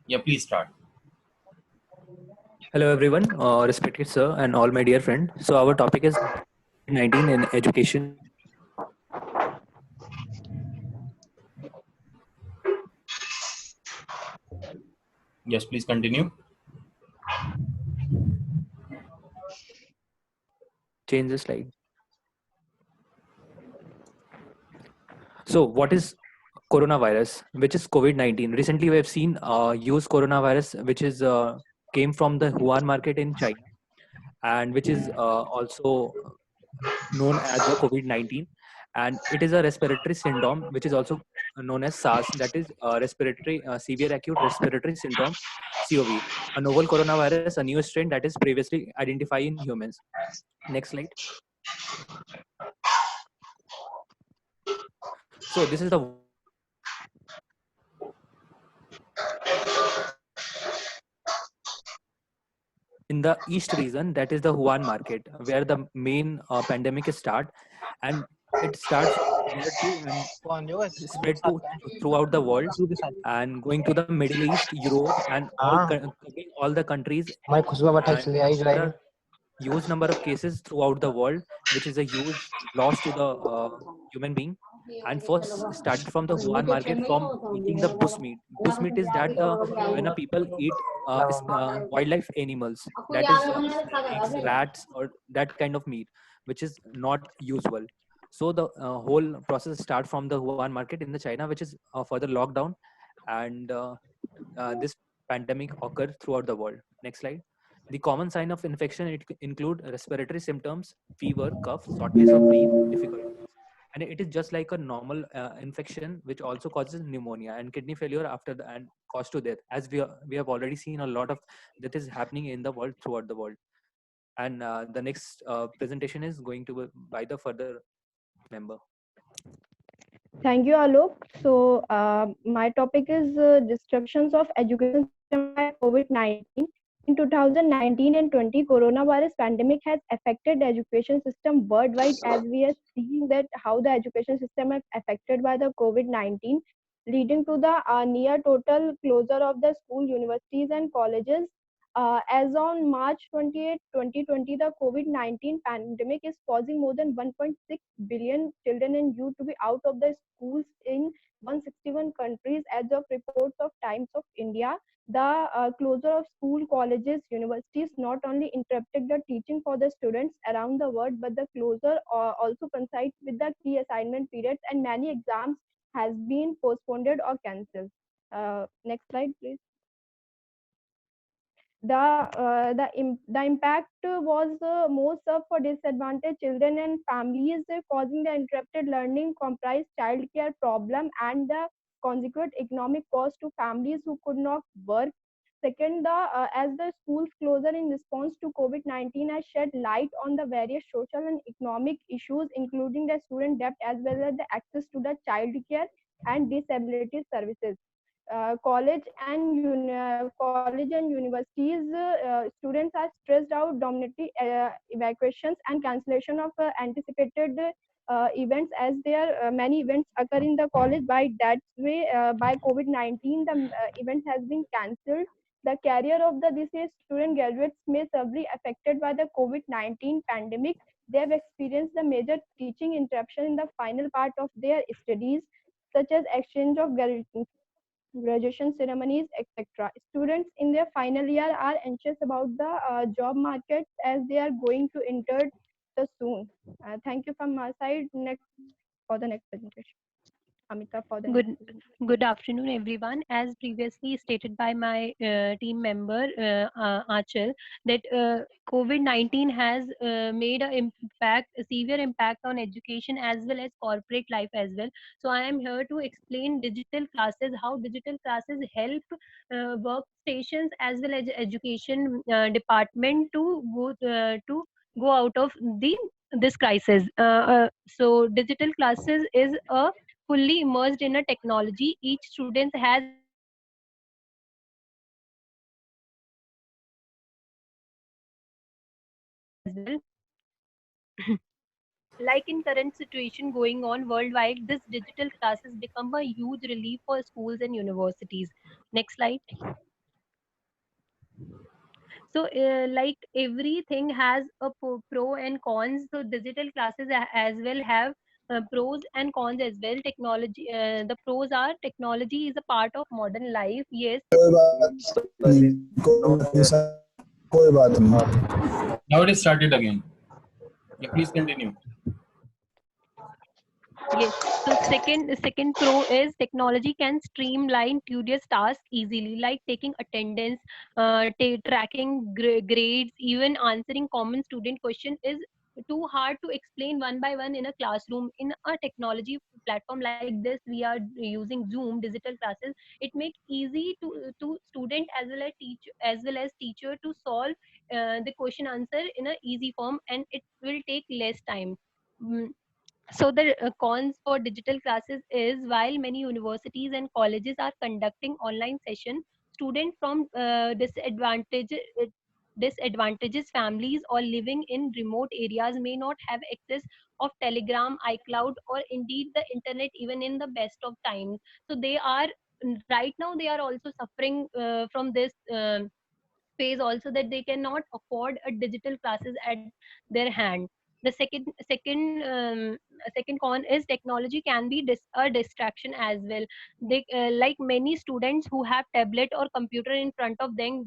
Yeah, please start. Hello everyone, respected sir and all my dear friend. So our topic is 19 in education. Yes, please continue. Change the slide. So what is coronavirus, which is COVID-19? Recently we have seen use coronavirus, which is came from the Wuhan market in China, and which is also known as the COVID-19, and it is a respiratory syndrome, which is also known as SARS, that is respiratory severe acute respiratory syndrome, COV. A novel coronavirus, a new strain that is previously identified in humans. Next slide. So this is the in the east region, that is the Wuhan market, where the main pandemic start, and it starts there too and spread to throughout the world and going to the Middle East, Europe, and covering all the countries. And there are huge number of cases throughout the world, which is a huge loss to the human being. And first started from the Wuhan market from eating the bush meat. Bush meat is that the when a people eat wildlife animals, that is snakes, rats, or that kind of meat, which is not usual. So the whole process start from the Wuhan market in the China, which is further lockdown, and this pandemic occurred throughout the world. Next slide. The common sign of infection include respiratory symptoms, fever, cough, shortness of breath, difficulties. And it is just like a normal infection, which also causes pneumonia and kidney failure after the and cause to death. As we have already seen a lot of that is happening in the world throughout the world. And the next presentation is going to be by the further member. Thank you, Alok. So, my topic is disruptions of education system by COVID-19. In 2019 and 20, coronavirus pandemic has affected the education system worldwide, as we are seeing that how the education system is affected by the COVID-19, leading to the near total closure of the school, universities, and colleges. As on March 28, 2020, the COVID-19 pandemic is causing more than 1.6 billion children and youth to be out of the schools in 161 countries as of reports of Times of India. The closure of school, colleges, universities not only interrupted the teaching for the students around the world, but the closure also coincides with the key assignment periods and many exams has been postponed or cancelled. Next slide, please. The impact was most for disadvantaged children and families, causing the interrupted learning, comprised childcare problem, and the consequent economic cost to families who could not work. Second, as the schools closure in response to COVID-19 has shed light on the various social and economic issues, including the student debt as well as the access to the childcare and disability services. College and universities, students are stressed out, dominantly evacuations and cancellation of anticipated events, as there many events occur in the college. By that way, by COVID-19, the event has been cancelled. The career of the this year's student graduates may severely affected by the COVID-19 pandemic. They have experienced the major teaching interruption in the final part of their studies, such as exchange of graduation ceremonies, etc. Students in their final year are anxious about the job market as they are going to enter the soon. Thank you from my side. Next for the next presentation. Amita for the next Good, presentation. good afternoon, everyone. As previously stated by my team member Achal, that COVID-19 has made a severe impact on education as well as corporate life as well. So I am here to explain digital classes, how digital classes help workstations as well as education department to go out of the this crisis. So digital classes is a fully immersed in a technology. Each student has access to online platforms and as well. Like in current situation going on worldwide, this digital classes become a huge relief for schools and universities. Next slide. So like everything has a pro and cons. So digital classes as well have pros and cons as well. Technology, the pros are technology is a part of modern life. Yes, कोई बात नहीं. Now it is started again. Yeah, please continue. yes. So second pro is technology can streamline tedious tasks easily, like taking attendance, tracking grades, even answering common student question is too hard to explain one by one in a classroom. In a technology platform like this, we are using Zoom, digital classes. It makes easy to student as well as teacher to solve the question answer in a easy form, and it will take less time. Mm, so the cons for digital classes is while many universities and colleges are conducting online session, students from disadvantages families or living in remote areas may not have access of Telegram, iCloud, or indeed the internet even in the best of times. So they are right now they are also suffering from this phase also, that they cannot afford a digital classes at their hand. The second con is technology can be a distraction as well. They like many students who have tablet or computer in front of them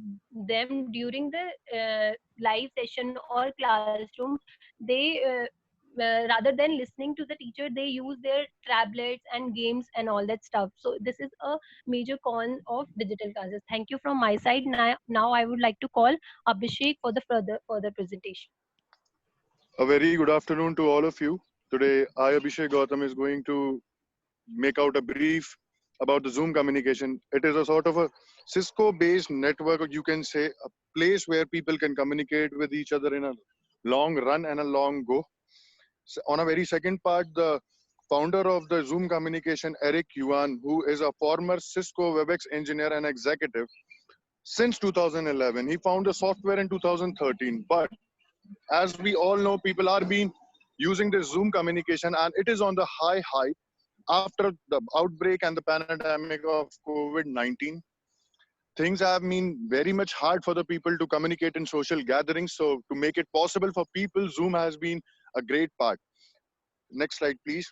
during the live session or classroom, they rather than listening to the teacher, they use their tablets and games and all that stuff. So this is a major con of digital classes. Thank you from my side. Now I would like to call Abhishek for the further presentation. A very good afternoon to all of you. Today, I, Abhishek Gautam, is going to make out a brief about the Zoom communication. It is a sort of a Cisco-based network, or you can say a place where people can communicate with each other in a long run and a long go. So on a very second part, the founder of the Zoom communication, Eric Yuan, who is a former Cisco WebEx engineer and executive since 2011. He found the software in 2013, but as we all know, people are been using this Zoom communication, and it is on the high after the outbreak and the pandemic of COVID-19. Things have been very much hard for the people to communicate in social gatherings. So to make it possible for people, Zoom has been a great part. Next slide, please.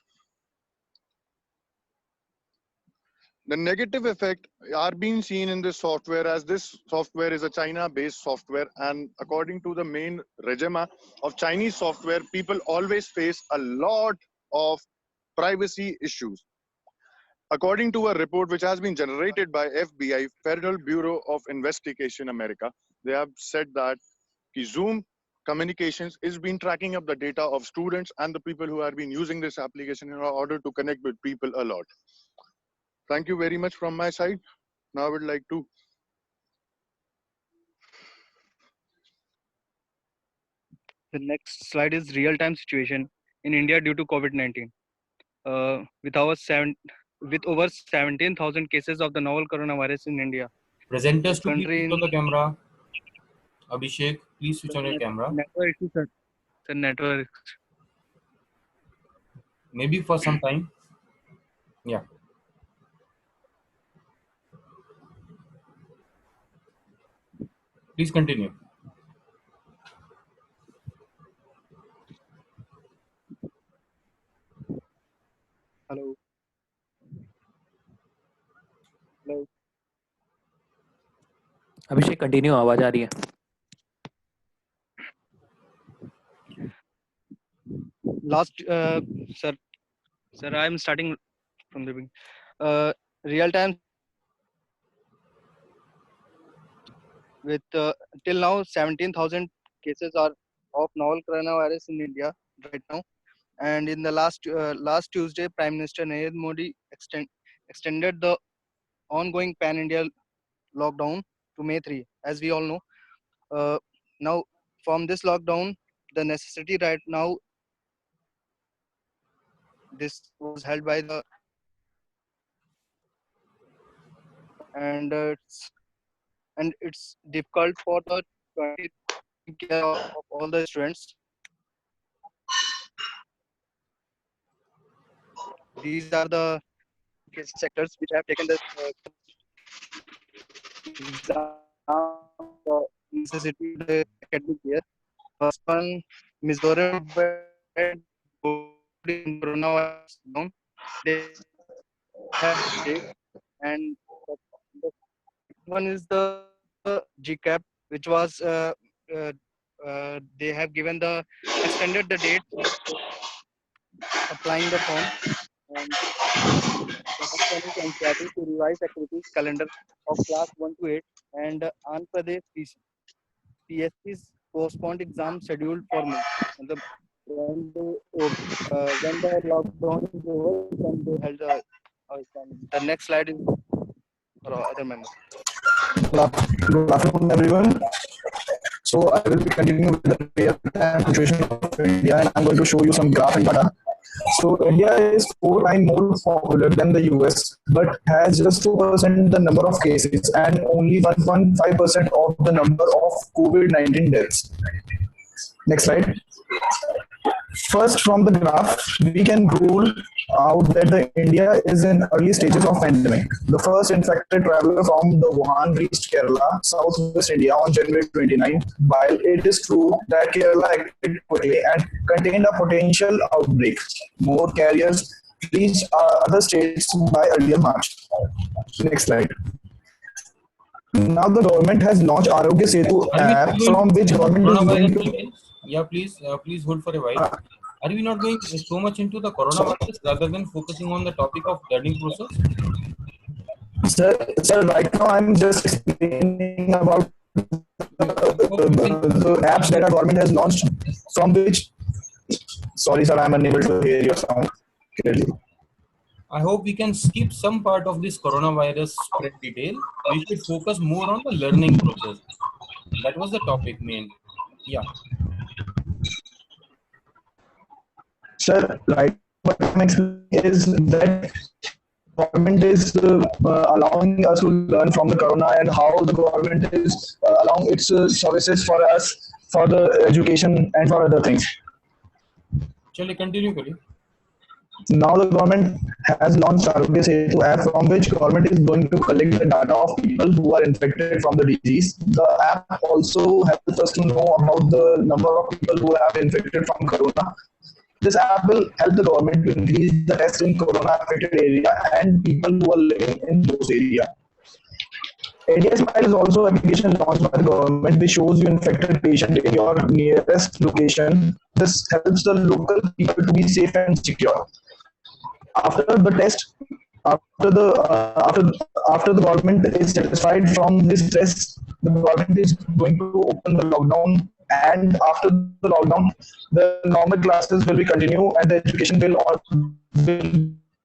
The negative effect are being seen in this software, as this software is a China-based software, and according to the main regime of Chinese software, people always face a lot of privacy issues. According to a report which has been generated by FBI, Federal Bureau of Investigation America, they have said that Zoom communications is been tracking up the data of students and the people who have been using this application in order to connect with people a lot. Thank you very much from my side. Now I would like to The next slide is real-time situation in India due to COVID-19. With over 17,000 cases of the novel coronavirus in India, Presenters the to please country switch on the camera. Abhishek, please switch on your camera. network issue, sir. The network. Maybe for some time. Yeah. Please continue. Hello. Hello. Abhishek continue, आवाज आ रही है. Sir, I am starting from the beginning. Real time with till now 17,000 cases are of novel coronavirus in India right now, and in the last Tuesday, Prime Minister Narendra Modi extended the ongoing pan-India lockdown to May 3, as we all know. Now, from this lockdown, the necessity right now, this was held by the and it's difficult for the 20 care of all the students. These are the sectors which have taken the exam of necessity of the academic year. First one, Mizoram where in coronavirus down. They have safe, and the one is the GCAP, which was uh, they have given the extended the date of applying the form, and the next one is NCERT to revise activities calendar of class 1 to 8, and Andhra Pradesh PSC's postponed exam scheduled for May. And when the lockdown is over, then they held exam. The next slide is for other members. Good afternoon, everyone. So I will be continuing with the real-time situation of India, and I'm going to show you some graph and data. So India is 4 times more popular than the US, but has just 2% the number of cases and only 1.5% of the number of COVID-19 deaths. Next slide. First, from the graph, we can rule out that the India is in early stages of pandemic. The first infected traveler from the Wuhan reached Kerala, southwest India, on January 29. While it is true that Kerala acted quickly and contained a potential outbreak, more carriers reached other states by earlier March. Next slide. Now the government has launched Arogya Setu Are we app, not going from which into the government is going coronavirus to again? Yeah, please hold for a while. Are we not going so much into the coronavirus rather than focusing on the topic of learning process? Sir, right now I'm just explaining about the apps that our government has launched, from which, sorry sir, I'm unable to hear your sound clearly. I hope we can skip some part of this coronavirus spread detail. We should focus more on the learning process. That was the topic main. Yeah. Sir, right, what I'm explaining is that government is allowing us to learn from the corona, and how the government is allowing its services for us for the education and for other things. Chale, continue kariye. Now the government has launched Arogya Setu app, from which government is going to collect the data of people who are infected from the disease. The app also helps us to know about the number of people who have infected from corona. This app will help the government to increase the tests in corona affected area and people who are living in those areas. India Smile is also an application launched by the government which shows you infected patient in your nearest location. This helps the local people to be safe and secure. After the test, after the government is satisfied from this test, the government is going to open the lockdown, and after the lockdown, the normal classes will be continue and the education will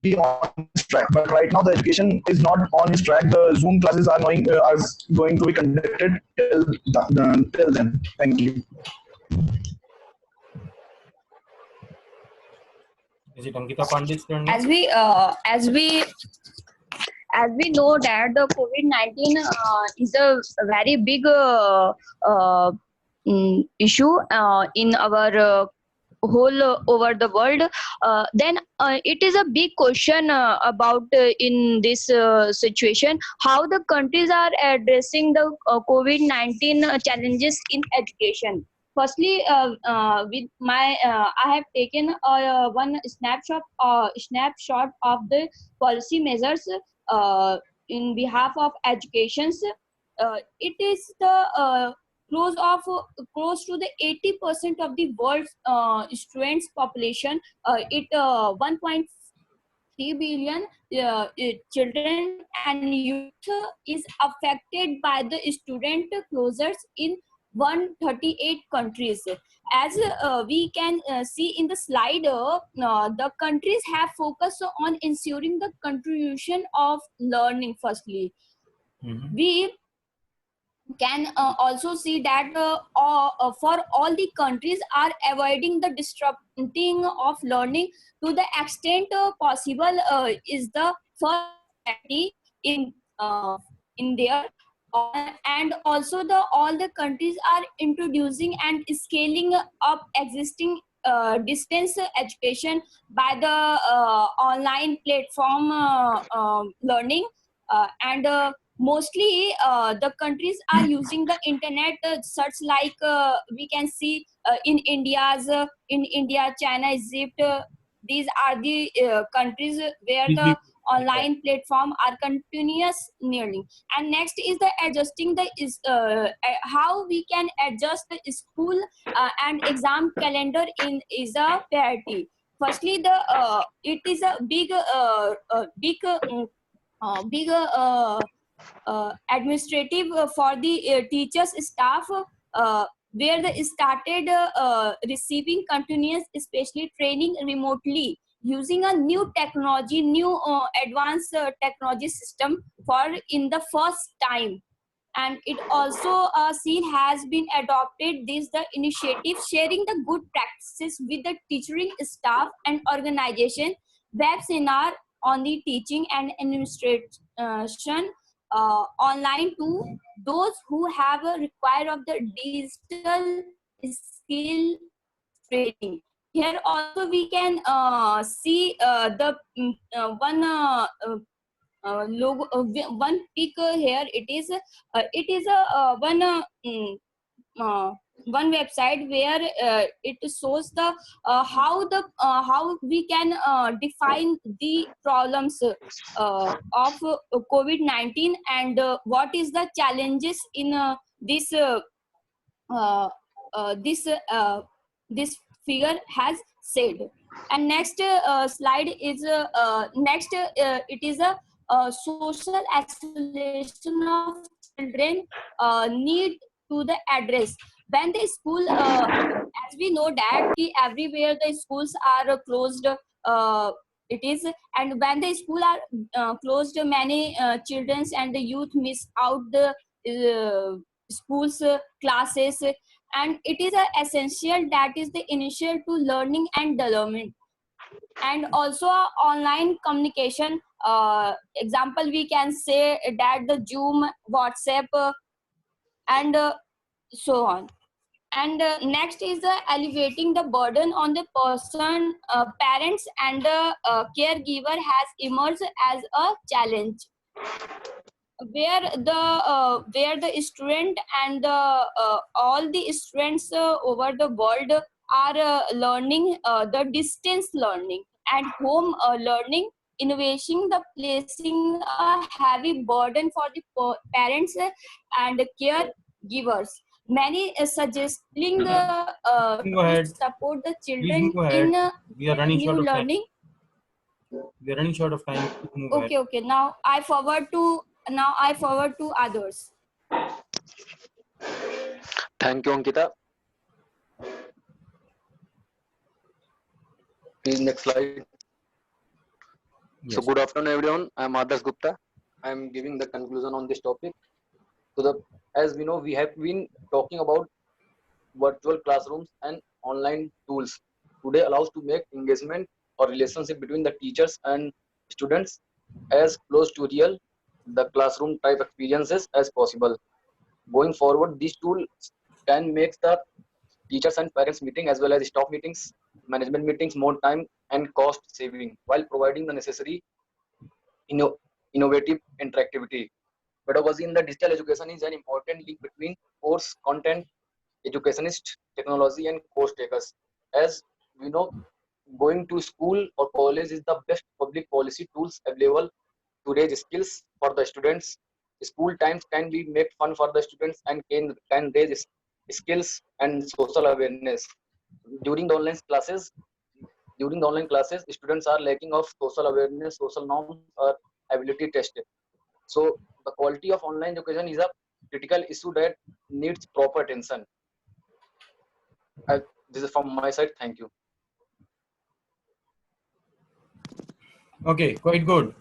be on its track. But right now, the education is not on its track. The Zoom classes are going to be conducted till then. Thank you. Is it Ankita Pandey's turn? As we know that the COVID-19 is a very big issue in our whole over the world, then it is a big question about in this situation how the countries are addressing the COVID-19 challenges in education. Firstly, with my I have taken one snapshot of the policy measures in behalf of educations. It is the close to the 80% of the world's students population. 1.3 billion children and youth is affected by the student closures in 138 countries. As we can see in the slide, the countries have focused on ensuring the contribution of learning. Firstly, we can also see that for all the countries are avoiding the disrupting of learning to the extent possible is the first priority in there. And also all the countries are introducing and scaling up existing distance education by the online platform learning, and mostly the countries are using the internet such like we can see in India, China, Egypt. These are the countries where the online platform are continuous learning. And next is the adjusting the how we can adjust the school and exam calendar in is a priority. Firstly, the it is a big administrative for the teachers staff where they started receiving continuous especially training remotely using a new technology, new advanced technology system for in the first time. And it also seen has been adopted this the initiative sharing the good practices with the teaching staff and organization, web seminar on the teaching and administration online to those who have a require of the digital skill training. Here also we can see the logo one pic here. It is a one website where it shows the how we can define the problems of COVID-19 and what is the challenges in this uh, this this figure has said. And next slide is next it is a social isolation of children need to the address when the school as we know that everywhere the schools are closed it is. And when the school are closed, many children and the youth miss out the schools classes, and it is essential that is the initial to learning and development. And also online communication example we can say that the Zoom, WhatsApp and so on. And next is elevating the burden on the person, parents and the caregiver has emerged as a challenge where the student and the all the students over the world are learning the distance learning and home learning innovation the placing a heavy burden for the parents and caregivers. Many suggesting Go to ahead. support the Please children move ahead. in We are running new short of time. learning. We are running short of time. Please move ahead. Okay, now I forward to others. Thank you, Ankita. Please next slide. Yes. So good afternoon, everyone. I am Adarsh Gupta. I am giving the conclusion on this topic. So as we know, we have been talking about virtual classrooms and online tools. Today allows to make engagement or relationship between the teachers and students as close to real, the classroom type experiences as possible. Going forward, these tools can make the teachers and parents meeting as well as staff meetings, management meetings more time and cost saving while providing the necessary innovative interactivity. Pedagogy in the digital education is an important link between course content, educationist, technology, and course takers. As we know, going to school or college is the best public policy tools available to raise skills for the students. School times can be made fun for the students and can raise skills and social awareness. During the online classes, students are lacking of social awareness, social norms, or ability tested. So the quality of online education is a critical issue that needs proper attention. This is from my side. Thank you. Okay, quite good.